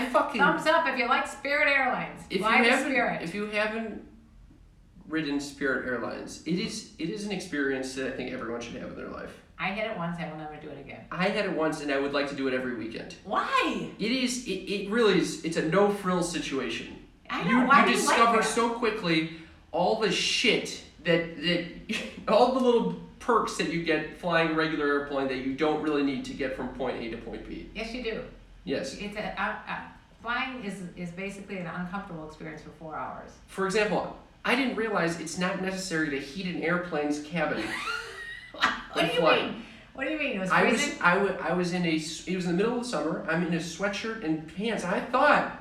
Thumbs up if you like Spirit Airlines. If you haven't ridden Spirit Airlines, it is an experience that I think everyone should have in their life. I had it once. I will never do it again. I had it once, and I would like to do it every weekend. Why? It really is. It's a no-frills situation. I know. Why do you discover like that? so quickly all the shit that all the little perks that you get flying a regular airplane that you don't really need to get from point A to point B. Yes, you do. Yes. It's flying is basically an uncomfortable experience for 4 hours. For example, I didn't realize it's not necessary to heat an airplane's cabin. What do you mean? What do you mean? It was freezing? I was in it was in the middle of the summer. I'm in a sweatshirt and pants. I thought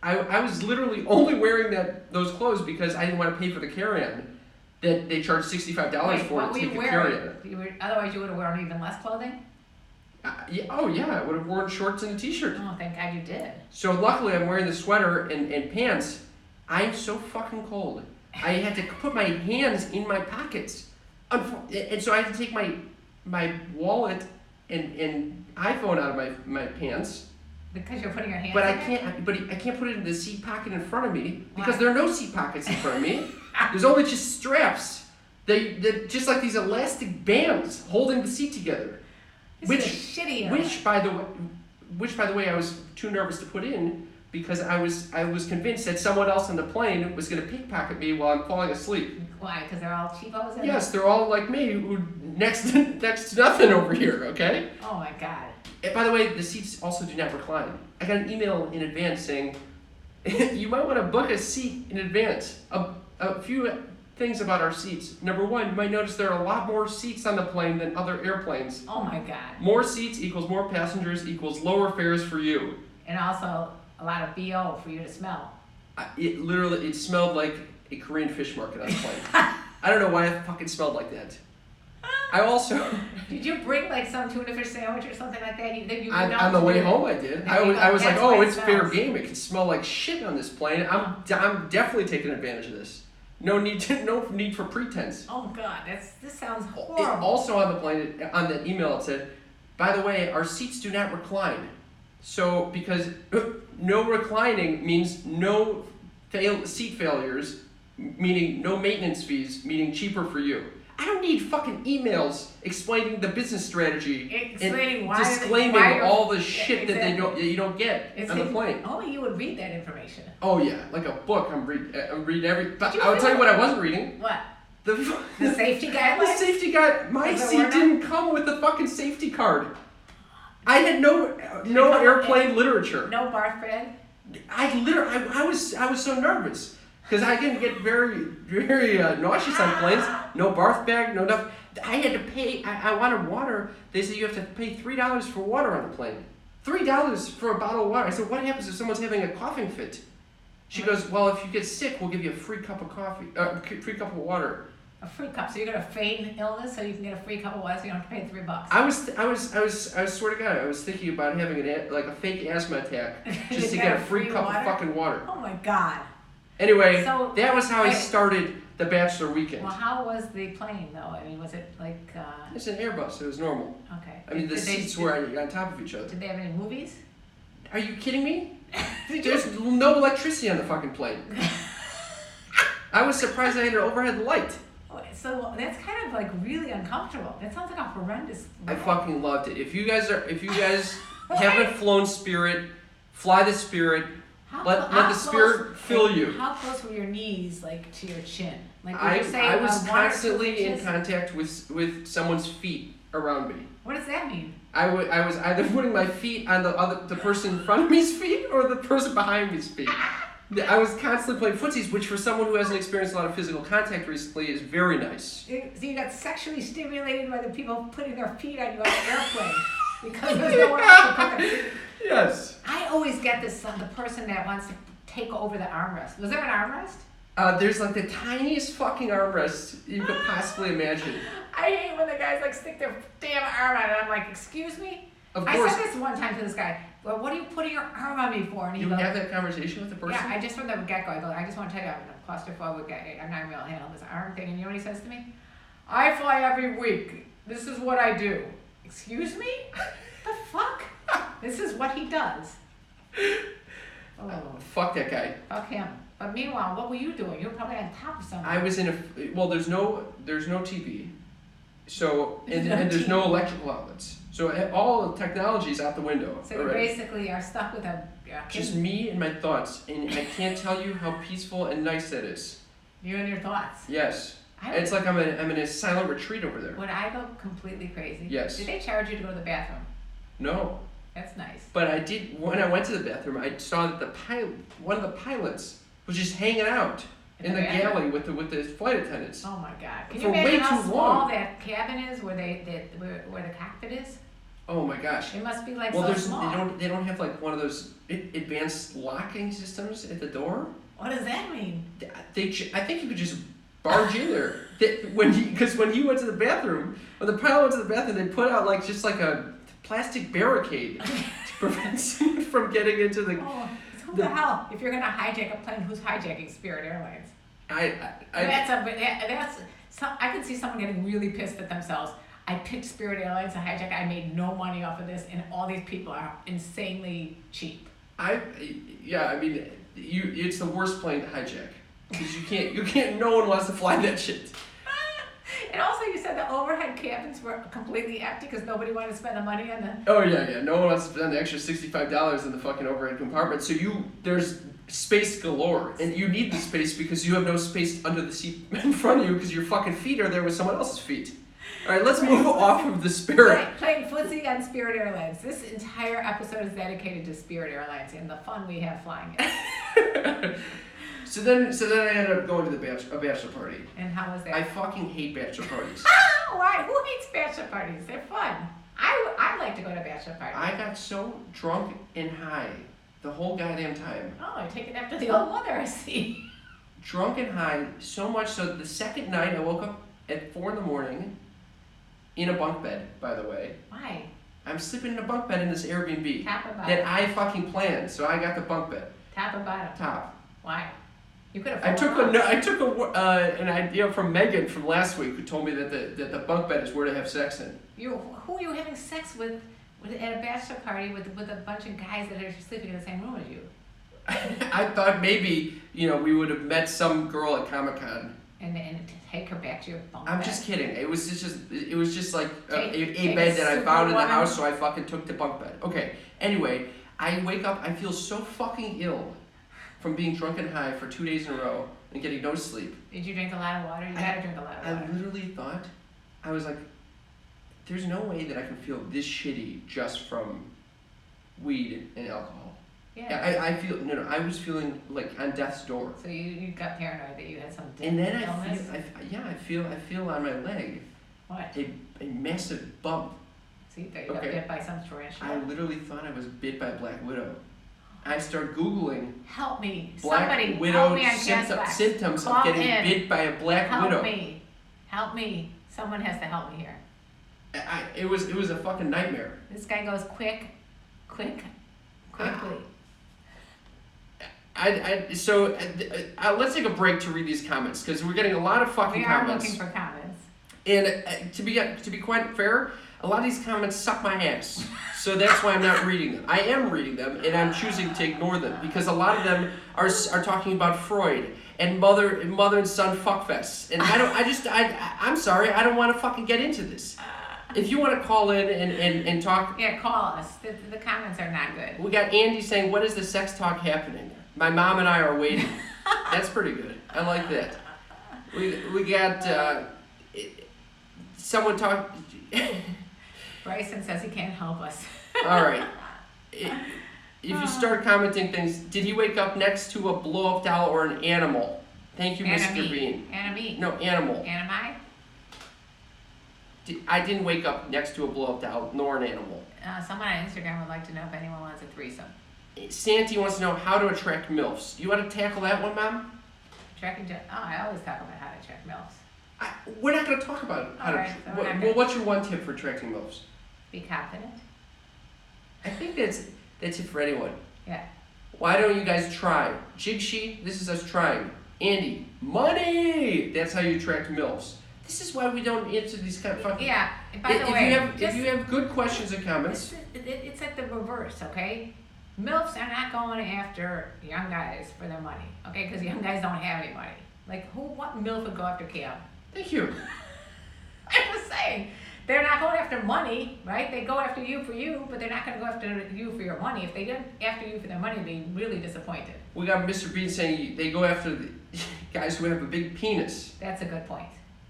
I was literally only wearing those clothes because I didn't want to pay for the carry-on that they charged $65 for to take a carry-on. Otherwise, you would have worn even less clothing? Yeah, I would have worn shorts and a t-shirt. Oh, thank God you did. So luckily I'm wearing the sweater and pants. I'm so fucking cold. I had to put my hands in my pockets. And so I had to take my wallet and iPhone out of my pants. Because you're putting your hands but in I can't put it in the seat pocket in front of me because there are no seat pockets in front of me. There's only just straps. They're just like these elastic bands holding the seat together. Which by the way I was too nervous to put in because I was convinced that someone else on the plane was going to pickpocket me while I'm falling asleep. Why? Because they're all cheapos? Yes, they're all like me, who next to nothing over here, okay? Oh my God. And by the way, the seats also do not recline. I got an email in advance saying, you might want to book a seat in advance. A few things about our seats. Number one, you might notice there are a lot more seats on the plane than other airplanes. Oh my God. More seats equals more passengers equals lower fares for you. And also a lot of BO for you to smell. It smelled like a Korean fish market on the plane. I don't know why it fucking smelled like that. I also... Did you bring like some tuna fish sandwich or something like that? On the way home I did. I was like, oh, it's fair game. It can smell like shit on this plane. I'm definitely taking advantage of this. No need for pretense. Oh God, this sounds horrible. Also on the plane, on the email it said, by the way, our seats do not recline. So because no reclining means no seat failures, meaning no maintenance fees, meaning cheaper for you. I don't need fucking emails explaining the business strateady and disclaiming all the shit that you don't get on the plane. Only you would read that information. Oh yeah, like a book. I'm reading every. But I would tell you what I wasn't reading. What? The safety guidelines. The safety guide. My seat didn't come with the fucking safety card. I had no airplane literature. No barf bag. I was so nervous. Because I can get very, very nauseous on planes. No barf bag, no nothing. I had to pay. I wanted water. They said you have to pay $3 for water on the plane. $3 for a bottle of water. I said, what happens if someone's having a coughing fit? She goes, well, if you get sick, we'll give you a free cup of coffee, free cup of water. A free cup. So you're gonna feign illness so you can get a free cup of water so you don't have to pay $3. I swear to God, I was thinking about having a fake asthma attack just to get a free cup of fucking water. Oh my God. Anyway, that was how I started the Bachelor weekend. Well, how was the plane, though? I mean, was it like... It's an Airbus. It was normal. Okay. I mean, the seats were on top of each other. Did they have any movies? Are you kidding me? There's no electricity on the fucking plane. I was surprised I had an overhead light. So that's kind of like really uncomfortable. That sounds like a horrendous... I fucking loved it. If you guys haven't flown Spirit, fly the Spirit... Let the Spirit fill you. How close were your knees, like, to your chin? Like, I was constantly in contact with someone's feet around me. What does that mean? I was either putting my feet on the person in front of me's feet or the person behind me's feet. I was constantly playing footsies, which for someone who hasn't experienced a lot of physical contact recently is very nice. So you got sexually stimulated by the people putting their feet on you on the airplane because there's nowhere else to put their feet. Yes. I always get this the person that wants to take over the armrest. Was there an armrest? There's like the tiniest fucking armrest you could possibly imagine. I hate when the guys like stick their damn arm on it. I'm like, excuse me? Of course. I said this one time to this guy. Well, what are you putting your arm on me for? And he goes, have that conversation with the person? Yeah, I just from the get-go, I just want to tell you I'm a claustrophobic guy. I'm not able to handle this arm thing. And you know what he says to me? I fly every week. This is what I do. Excuse me? The fuck? This is what he does. Oh, Fuck that guy. fuck him. But meanwhile, what were you doing? You were probably on top of something. I was in well, there's no TV, so and there's TV. no electrical outlets, so all the technology is out the window. So you basically are stuck with a Just me and my thoughts, and I can't tell you how peaceful and nice that is. you and your thoughts. Yes, I it's like I'm in a silent retreat over there. Would I go completely crazy? Yes. Did they charge you to go to the bathroom? No, That's nice. but I did when I went to the bathroom. I saw that one of the pilots was just hanging out in the galley with the flight attendants. Oh my God! Can For you imagine way how too small long. that cabin is, where where the cockpit is? Oh my gosh. It must be like Well, so small. they don't have like one of those advanced locking systems at the door. What does that mean? I think you could just barge in there. Because when he went to the bathroom, when the pilot went to the bathroom, they put out like just like a plastic barricade to prevent someone from getting into the. Oh, who the hell? If you're gonna hijack a plane, who's hijacking Spirit Airlines? I could see someone getting really pissed at themselves. I picked Spirit Airlines to hijack. I made no money off of this, and all these people are insanely cheap. It's the worst plane to hijack because you can't. No one wants to fly that shit. And also, you said the overhead cabins were completely empty because nobody wanted to spend the money on the. Oh yeah. No one wants to spend the extra $65 in the fucking overhead compartment. So there's space galore, and you need the space because you have no space under the seat in front of you because your fucking feet are there with someone else's feet. All right, let's move off of the Spirit. Playing footsie on Spirit Airlines. This entire episode is dedicated to Spirit Airlines and the fun we have flying it. So then I ended up going to a bachelor party. And how was that? I fucking hate bachelor parties. Why? Who hates bachelor parties? They're fun. I like to go to bachelor parties. I got so drunk and high the whole goddamn time. Oh, you're taking after the old mother, I see. Drunk and high, so much so that the second night I woke up at 4 a.m. in a bunk bed, by the way. Why? I'm sleeping in a bunk bed in this Airbnb Top or bottom? that I fucking planned, so I got the bunk bed. Top or bottom? Top. Why? You could have. I took an idea from Megan from last week, who told me that the bunk bed is where to have sex in. Who are you having sex with at a bachelor party with a bunch of guys that are sleeping in the same room as you? I thought maybe we would have met some girl at Comic-Con. And take her back to your bunk I'm bed. just kidding. It was just like Take a bed that I found in the Superwoman. house, so I fucking took the bunk bed. Okay. Anyway, I wake up. I feel so fucking ill from being drunk and high for 2 days in a row and getting no sleep. Did you drink a lot of water? You gotta drink a lot of I water. literally thought, I was like, there's no way that I can feel this shitty just from weed and alcohol. Yeah. I feel I was feeling like on death's door. So you got paranoid that you had some And then illness? I feel on my leg What? a massive bump. So you thought you got bit by some tarantula? I literally thought I was bit by a black widow. I started Googling Help me. black Somebody widow help me on Casbah. symptoms Call of getting in. bit by a black widow. Help me. Help me. Someone has to help me here. It was a fucking nightmare. This guy goes quickly. Let's take a break to read these comments because we're getting a lot of fucking We are comments. looking for comments. And to be quite fair, a lot of these comments suck my ass. So that's why I'm not reading them. I am reading them, and I'm choosing to ignore them because a lot of them are talking about Freud and mother and son fuckfests. And I'm sorry, I don't want to fucking get into this. If you want to call in and talk. Yeah, call us. The comments are not good. We got Andy saying, "What is the sex talk happening? My mom and I are waiting." That's pretty good. I like that. We got someone talk. Bryson says he can't help us. All right. If you start commenting things, did he wake up next to a blow-up doll or an animal? Thank you, Mr. Bean. Anime. No, animal. Anime? I didn't wake up next to a blow-up doll nor an animal. Someone on Instagram would like to know if anyone wants a threesome. Santi wants to know how to attract MILFs. You want to tackle that one, Mom? I always talk about how to attract MILFs. We're not going to talk about how Alright, so we're not well, gonna- what's your one tip for attracting MILFs? Be confident. I think that's it for anyone. Yeah. Why don't you guys try? Jigshi, this is us trying. Andy, money! That's how you attract MILFs. This is why we don't answer these kind of fucking... Yeah, by the way... If you have good questions and comments... It's at the reverse, okay? MILFs are not going after young guys for their money, okay? Because young guys don't have any money. Like, what MILF would go after Cam? Thank you. I'm just saying, they're not going after money, right? They go after you for you, but they're not going to go after you for your money. If they did after you for their money, they'd be really disappointed. We got Mr. Bean saying they go after the guys who have a big penis. That's a good point.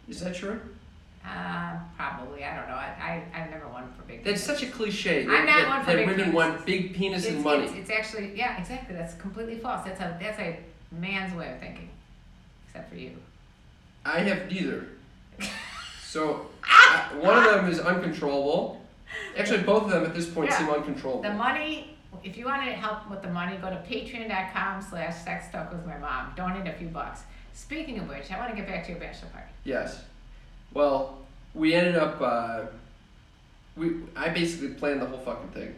Is that true? Probably. I don't know. I've never won for big That's penis. such a cliche. I'm not one for that big women penises. want big penis and money. It's actually, yeah, exactly. That's completely false. That's a man's way of thinking, except for you. I have neither. So one of them is uncontrollable. Actually, both of them at this point seem uncontrollable. The money, if you want to help with the money, go to patreon.com/sextalkwithmymom. Donate a few bucks. Speaking of which, I want to get back to your bachelor party. Yes. Well, we ended up, I basically planned the whole fucking thing.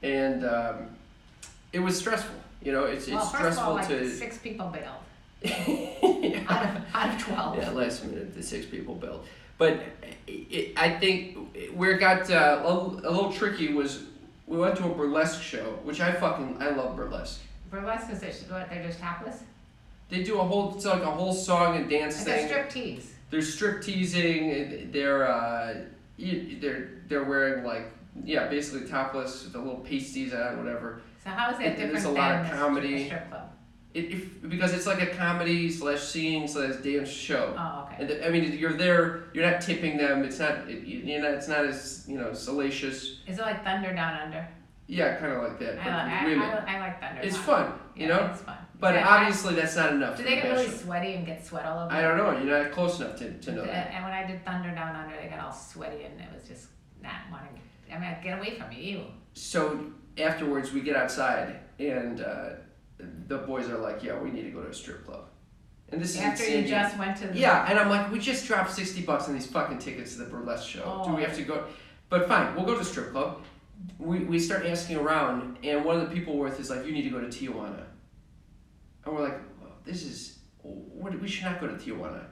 And it was stressful. You know, it's first stressful of all, like to... 6 people bailed. Yeah. out of 12. Yeah, last minute, the 6 people bailed. But I think where it got a little tricky was we went to a burlesque show, which I love burlesque. Burlesque is they're just topless? They do it's like a whole song and dance It's thing. a strip tease. They're strip teasing. They're wearing basically topless with the little pasties on, whatever. So how is that different There's a than lot of a comedy. strip club? Because it's like a comedy /scene/dance show. Oh, okay. And I mean, you're there. You're not tipping them. It's not. It's not as salacious. Is it like Thunder Down Under? Yeah, kind of like that. I like Thunder. It's Down fun, Under. you know. It's fun. But obviously, that's not enough. Do for they the get really bachelor. sweaty and get sweat all over? I don't know. You're not close enough to know that. And when I did Thunder Down Under, they got all sweaty and it was just not wanting. I mean, get away from me, ew. So afterwards, we get outside and the boys are like, "Yeah, we need to go to a strip club." And this after is you just went to. Yeah, and I'm like, we just dropped $60 on these fucking tickets to the burlesque show. Oh. Do we have to go? But fine, we'll go to the strip club. We start asking around, and one of the people with is like, "You need to go to Tijuana." And we're like, we should not go to Tijuana.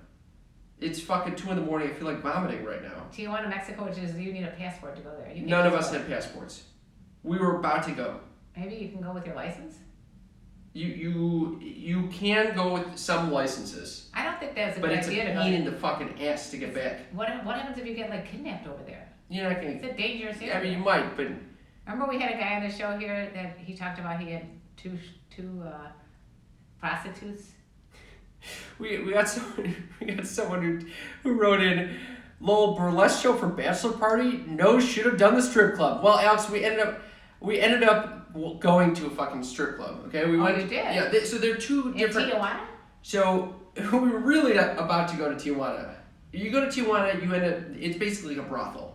It's fucking 2 a.m. I feel like vomiting right now. Tijuana, Mexico, which is you need a passport to go there. None of us had passports. We were about to go. Maybe you can go with your license. You can go with some licenses. I don't think that's a but good it's idea a to go. pain in the fucking ass to get back. What happens if you get like kidnapped over there? You're not gonna. It's a dangerous area. I mean, you might, but. Remember we had a guy on the show here that he talked about he had two prostitutes. We got someone who wrote in, "Lol, burlesque show for bachelor party? No, should have done the strip club." Well, Alex, we ended up going to a fucking strip club. Okay, we went. You did? Yeah. So they're two different. In Tijuana? So we were really about to go to Tijuana. You go to Tijuana, you end up. It's basically a brothel.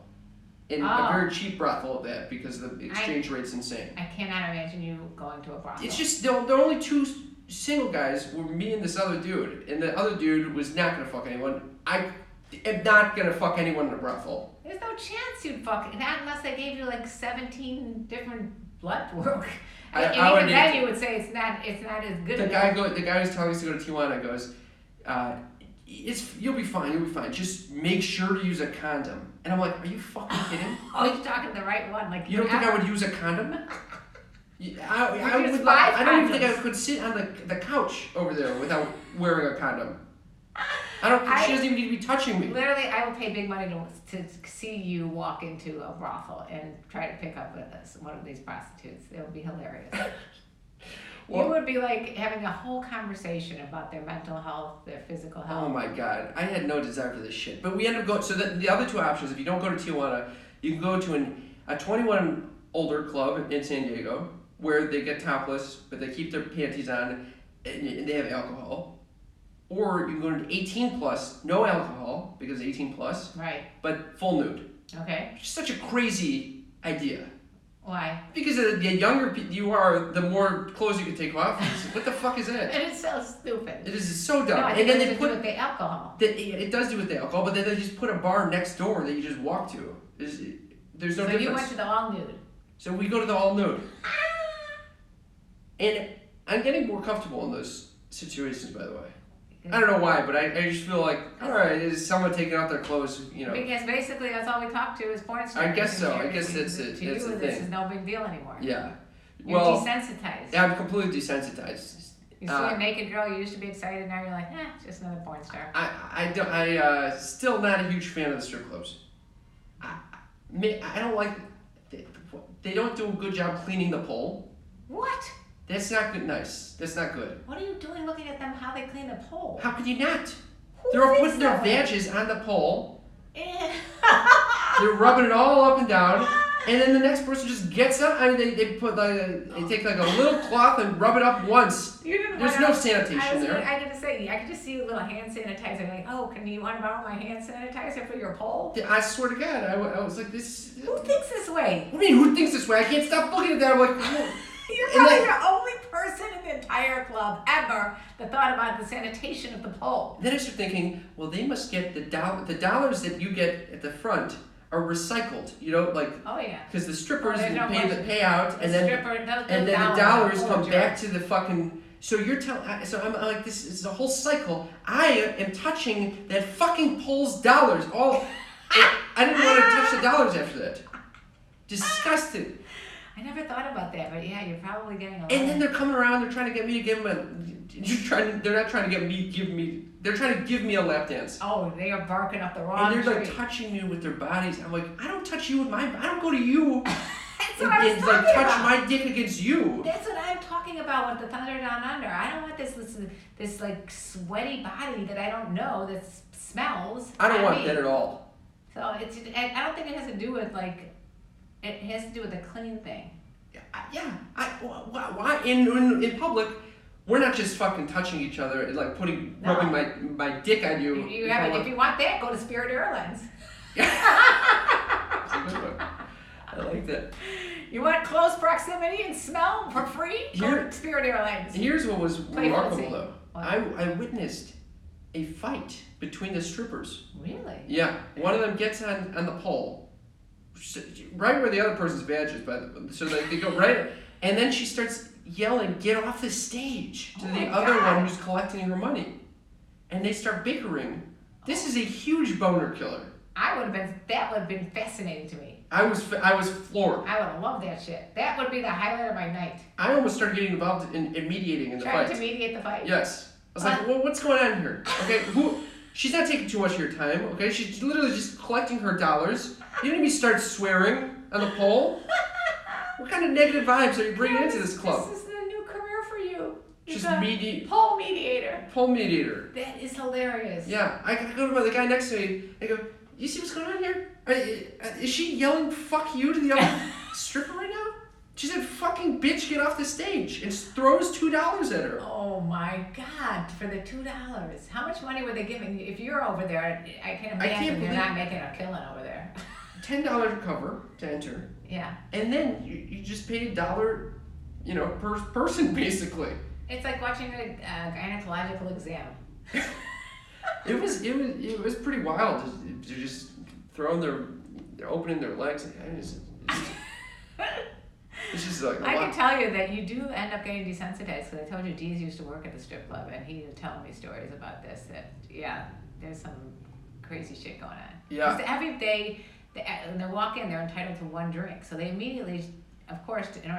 And a very cheap brothel at that because the exchange rate's insane. I cannot imagine you going to a brothel. It's just there are only 2 single guys. Were me and this other dude, and the other dude was not gonna fuck anyone. I am not gonna fuck anyone in a brothel. There's no chance you'd fuck not unless they gave you like 17 different blood work. And even then you would say it's not as good. The guy who's telling us to go to Tijuana goes, you'll be fine. Just make sure to use a condom. And I'm like, are you fucking kidding? Oh, you're talking the right one. Like you don't think I would use a condom? I don't even think I could sit on the couch over there without wearing a condom. She doesn't even need to be touching me. Literally, I would pay big money to see you walk into a brothel and try to pick up one of these prostitutes. It would be hilarious. Well, you would be like having a whole conversation about their mental health, their physical health. Oh my God, I had no desire for this shit. But we ended up going. So the other 2 options, if you don't go to Tijuana, you can go to a 21 older club in San Diego where they get topless, but they keep their panties on and they have alcohol. Or you can go to 18 plus, no alcohol because 18 plus, right? But full nude. Okay. It's such a crazy idea. Why? Because the younger you are, the more clothes you can take off. What the fuck is that? And it's so stupid. It is so dumb. No, I think it has to do with the alcohol. It does do with the alcohol, but then they just put a bar next door that you just walk to. There's no difference. So you went to the all nude. So we go to the all nude. And I'm getting more comfortable in those situations, by the way. I don't know why, but I just feel like, all right, is someone taking off their clothes, Because basically that's all we talk to is porn stars. I guess so. I guess that's it. To you, that's the this thing. is no big deal anymore. Yeah. You're Well, desensitized. Yeah, I'm completely desensitized. You see a naked girl, you used to be excited, now you're like, just another porn star. I still not a huge fan of the strip clubs. I don't like, they don't do a good job cleaning the pole. What? That's not good. Nice. That's not good. What are you doing looking at them, how they clean the pole? How could you not? Who They're thinks putting their that way? badges on the pole. They're rubbing it all up and down. And then the next person just gets up. I mean, they put they take like a little cloth and rub it up once. There's no sanitation there. I get to say, I could just see a little hand sanitizer. Like, oh, can you want to borrow my hand sanitizer for your pole? I swear to God, I was like this. Who thinks this way? What do you mean? Who thinks this way? I can't stop looking at that. I'm like, You're probably the only person in the entire club ever that thought about the sanitation of the pole. Then I started thinking, well, they must get the dollars that you get at the front are recycled, like. Oh yeah. Because the strippers no pay the payout, and then the dollars dollars come back to the fucking. So you're telling. So I'm like, this is a whole cycle. I am touching that fucking pole's dollars. I didn't want to touch the dollars after that. Disgusted. I never thought about that, but yeah, you're probably getting a lot. And then they're coming around. They're trying to get me to give them They're not trying to give me. They're trying to give me a lap dance. Oh, they are barking up the wrong And they're like tree. touching me with their bodies. I'm like, I don't touch you with my. I don't go to you. That's what I was talking touch about. my dick against you. That's what I'm talking about with the Thunder Down Under. I don't want this like sweaty body that I don't know that smells. I don't want that at all. So I don't think it has to do with like. It has to do with the clean thing. Yeah. Why in public? We're not just fucking touching each other and like rubbing my dick on you. If you want that, go to Spirit Airlines. That's a good one. I like that. You want close proximity and smell for free? Go to Spirit Airlines. Here's what was remarkable though. What? I witnessed a fight between the strippers. Really? Yeah. One of them gets on the pole, right where the other person's badge is, so they go right, and then she starts yelling, "Get off the stage!" to the other one who's collecting her money, and they start bickering. This is a huge boner killer. That would have been fascinating to me. I was floored. I would have loved that shit. That would be the highlight of my night. I almost started getting involved in mediating in the fight. Trying to mediate the fight. Yes. I was like, well, what's going on here? Okay, she's not taking too much of your time, okay? She's literally just collecting her dollars. You didn't even start swearing on the pole. What kind of negative vibes are you bringing into this club? This is a new career for you. Just pole mediator. Pole mediator. That is hilarious. Yeah, I go to the guy next to me. I go, you see what's going on here? Is she yelling "fuck you" to the other stripper right now? She said, "Fucking bitch, get off the stage," and throws $2 at her. Oh my God! For the $2, how much money were they giving you? If you're over there, I can imagine they're not making a killing over there. $10 cover to enter. Yeah. And then you just paid $1, per person basically. It's like watching a gynecological exam. It was pretty wild. They're just they're opening their legs. It's just like I can tell you that you do end up getting desensitized, because I told you Deez used to work at the strip club, and he was telling me stories about this, that, there's some crazy shit going on. Yeah. 'Cause every day, when they walk in, they're entitled to one drink, so they immediately, of course, in order